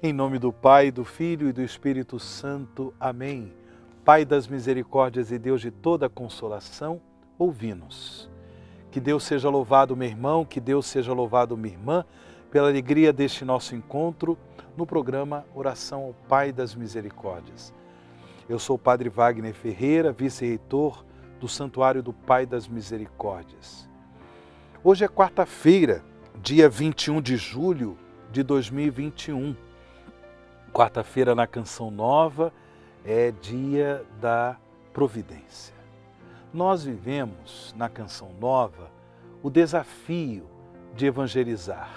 Em nome do Pai, do Filho e do Espírito Santo. Amém. Pai das misericórdias e Deus de toda consolação, ouvi-nos. Que Deus seja louvado, meu irmão, que Deus seja louvado, minha irmã, pela alegria deste nosso encontro no programa Oração ao Pai das Misericórdias. Eu sou o Padre Wagner Ferreira, vice-reitor do Santuário do Pai das Misericórdias. Hoje é quarta-feira, dia 21 de julho de 2021. Quarta-feira na Canção Nova é dia da providência. Nós vivemos na Canção Nova o desafio de evangelizar.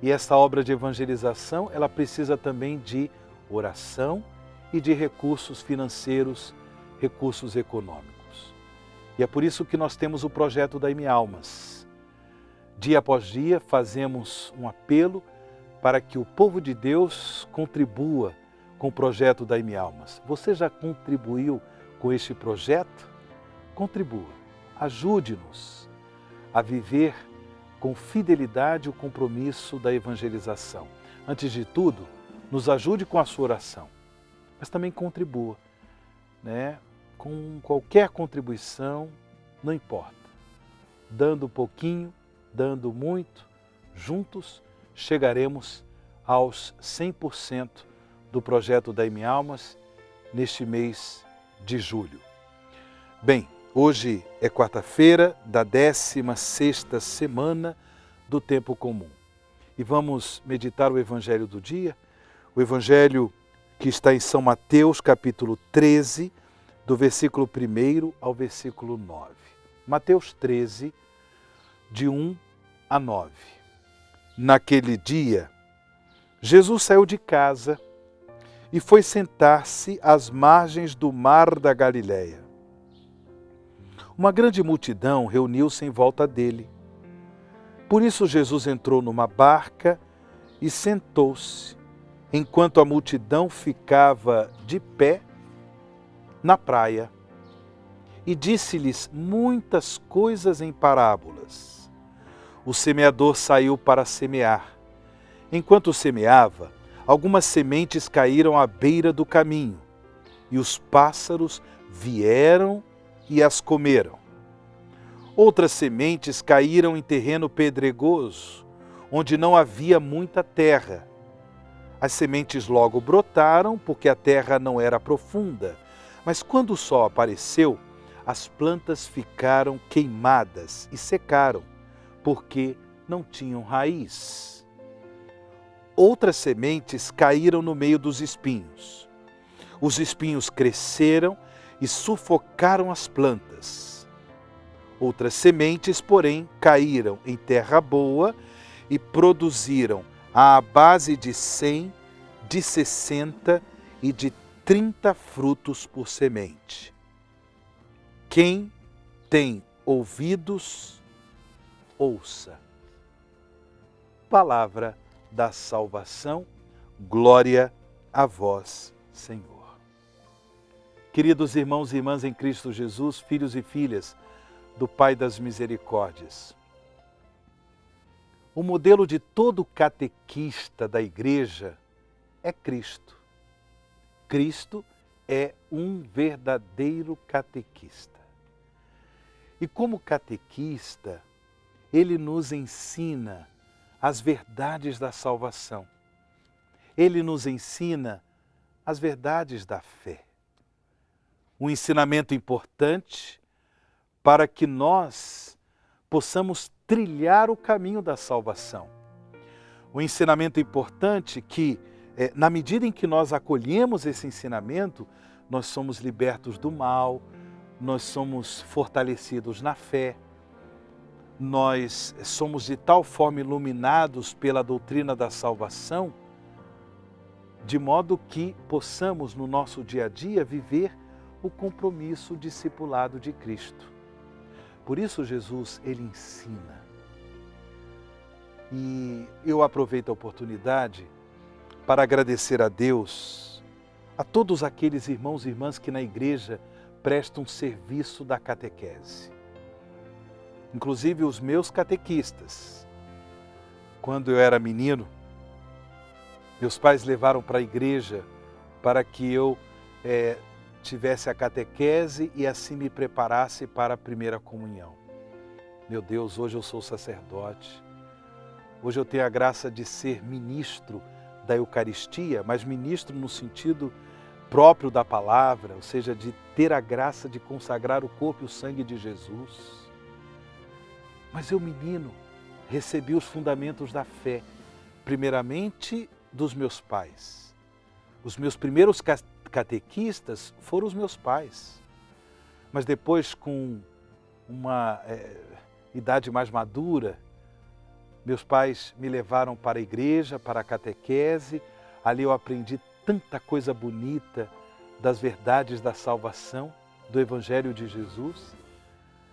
E essa obra de evangelização, ela precisa também de oração e de recursos financeiros, recursos econômicos. E é por isso que nós temos o projeto Dai-me Almas. Dia após dia fazemos um apelo para que o povo de Deus contribua com o projeto Dai-me Almas. Você já contribuiu com este projeto? Contribua, ajude-nos a viver com fidelidade o compromisso da evangelização. Antes de tudo, nos ajude com a sua oração, mas também contribua, com qualquer contribuição, não importa. Dando pouquinho, dando muito, juntos chegaremos aos 100% do projeto Dai-me Almas neste mês de julho. Bem, hoje é quarta-feira da 16ª semana do Tempo Comum. E vamos meditar o Evangelho do dia, o Evangelho que está em São Mateus, capítulo 13, do versículo 1 ao versículo 9. Mateus 13, de 1 a 9. Naquele dia, Jesus saiu de casa e foi sentar-se às margens do mar da Galileia. Uma grande multidão reuniu-se em volta dele. Por isso Jesus entrou numa barca e sentou-se, enquanto a multidão ficava de pé na praia. E disse-lhes muitas coisas em parábolas. O semeador saiu para semear. Enquanto semeava, algumas sementes caíram à beira do caminho, e os pássaros vieram e as comeram. Outras sementes caíram em terreno pedregoso, onde não havia muita terra. As sementes logo brotaram, porque a terra não era profunda, mas quando o sol apareceu, as plantas ficaram queimadas e secaram, porque não tinham raiz. Outras sementes caíram no meio dos espinhos. Os espinhos cresceram e sufocaram as plantas. Outras sementes, porém, caíram em terra boa e produziram à base de 100, de 60 e de 30 frutos por semente. Quem tem ouvidos, ouça. Palavra da salvação, glória a vós, Senhor. Queridos irmãos e irmãs em Cristo Jesus, filhos e filhas do Pai das Misericórdias, o modelo de todo catequista da Igreja é Cristo. Cristo é um verdadeiro catequista. E como catequista, ele nos ensina as verdades da salvação. Ele nos ensina as verdades da fé. Um ensinamento importante para que nós possamos trilhar o caminho da salvação. Um ensinamento importante que, na medida em que nós acolhemos esse ensinamento, nós somos libertos do mal, nós somos fortalecidos na fé, nós somos de tal forma iluminados pela doutrina da salvação, de modo que possamos no nosso dia a dia viver o compromisso discipulado de Cristo. Por isso Jesus, ele ensina. E eu aproveito a oportunidade para agradecer a Deus, a todos aqueles irmãos e irmãs que na igreja prestam serviço da catequese. Inclusive os meus catequistas. Quando eu era menino, Meus pais levaram para a igreja para que eu tivesse a catequese e assim me preparasse para a primeira comunhão. Meu Deus, hoje eu sou sacerdote. Hoje eu tenho a graça de ser ministro da Eucaristia, mas ministro no sentido próprio da palavra, ou seja, de ter a graça de consagrar o corpo e o sangue de Jesus. Mas eu, menino, recebi os fundamentos da fé, primeiramente dos meus pais. Os meus primeiros catequistas foram os meus pais. Mas depois, com uma idade mais madura, meus pais me levaram para a igreja, para a catequese. Ali eu aprendi tanta coisa bonita das verdades da salvação, do Evangelho de Jesus,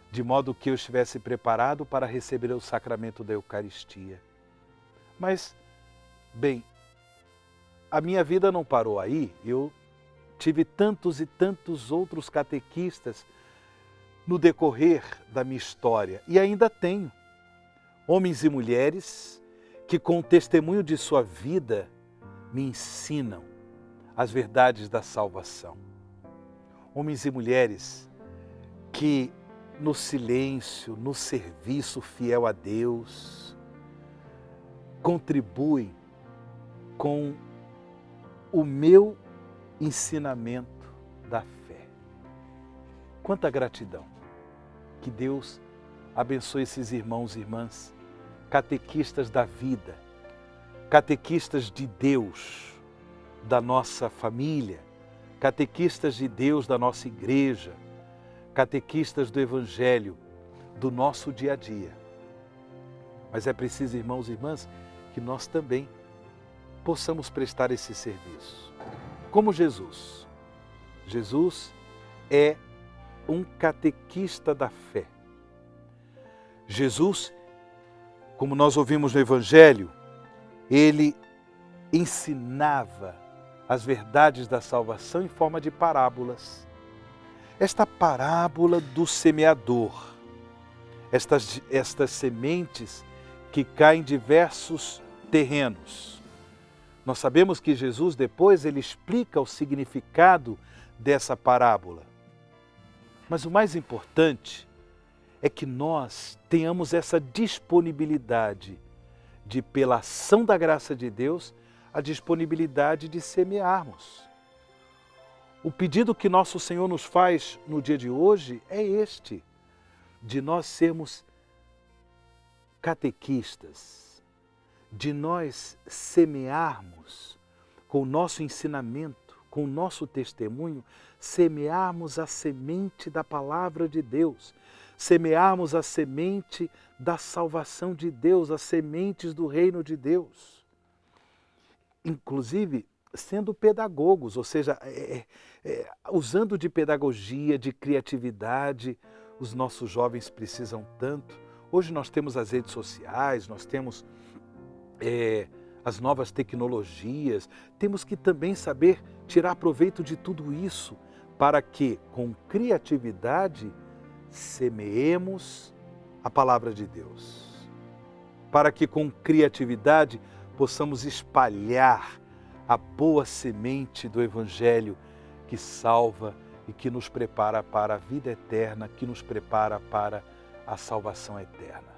de modo que eu estivesse preparado para receber o sacramento da Eucaristia. Mas, bem, a minha vida não parou aí. Eu tive tantos e tantos outros catequistas no decorrer da minha história, e ainda tenho. Homens e mulheres que, com o testemunho de sua vida, me ensinam as verdades da salvação. Homens e mulheres que, no silêncio, no serviço fiel a Deus, contribuem com o meu ensinamento da fé. Quanta gratidão! Que Deus abençoe esses irmãos e irmãs, catequistas da vida, catequistas de Deus, da nossa família, catequistas de Deus da nossa igreja, catequistas do Evangelho, do nosso dia a dia. Mas é preciso, irmãos e irmãs, que nós também possamos prestar esse serviço. Como Jesus. Jesus é um catequista da fé. Jesus, como nós ouvimos no Evangelho, ele ensinava as verdades da salvação em forma de parábolas. Esta parábola do semeador, estas sementes que caem em diversos terrenos. Nós sabemos que Jesus depois ele explica o significado dessa parábola. Mas o mais importante é que nós tenhamos essa disponibilidade de, pela ação da graça de Deus, a disponibilidade de semearmos. O pedido que nosso Senhor nos faz no dia de hoje é este, de nós sermos catequistas, de nós semearmos com o nosso ensinamento, com o nosso testemunho, semearmos a semente da palavra de Deus, semearmos a semente da salvação de Deus, as sementes do reino de Deus. Inclusive, sendo pedagogos, ou seja, usando de pedagogia, de criatividade, os nossos jovens precisam tanto. Hoje nós temos as redes sociais, nós temos as novas tecnologias, temos que também saber tirar proveito de tudo isso para que, com criatividade, semeemos a palavra de Deus. Para que, com criatividade, possamos espalhar a boa semente do Evangelho que salva e que nos prepara para a vida eterna, que nos prepara para a salvação eterna.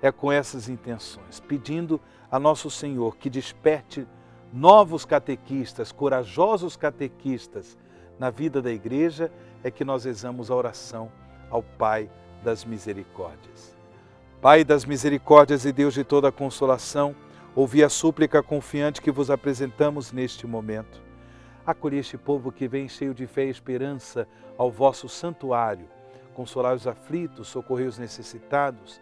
É com essas intenções, pedindo a nosso Senhor que desperte novos catequistas, corajosos catequistas na vida da igreja, é que nós rezamos a oração ao Pai das Misericórdias. Pai das Misericórdias e Deus de toda a consolação, ouvi a súplica confiante que vos apresentamos neste momento. Acolhi este povo que vem cheio de fé e esperança ao vosso santuário. Consolai os aflitos, socorrei os necessitados,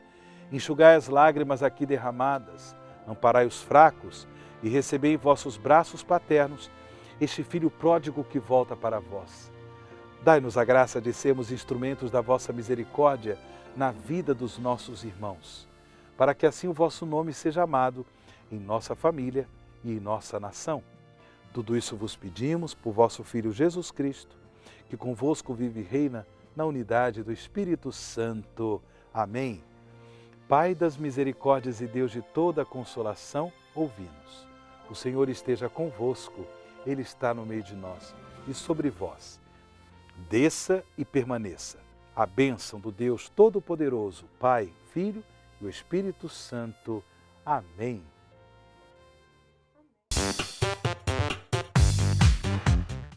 enxugai as lágrimas aqui derramadas, amparai os fracos e recebei em vossos braços paternos este filho pródigo que volta para vós. Dai-nos a graça de sermos instrumentos da vossa misericórdia na vida dos nossos irmãos, para que assim o vosso nome seja amado em nossa família e em nossa nação. Tudo isso vos pedimos por vosso Filho Jesus Cristo, que convosco vive e reina na unidade do Espírito Santo. Amém. Pai das misericórdias e Deus de toda a consolação, ouvi-nos. O Senhor esteja convosco, Ele está no meio de nós. E sobre vós, desça e permaneça a bênção do Deus Todo-Poderoso, Pai, Filho e o Espírito Santo. Amém.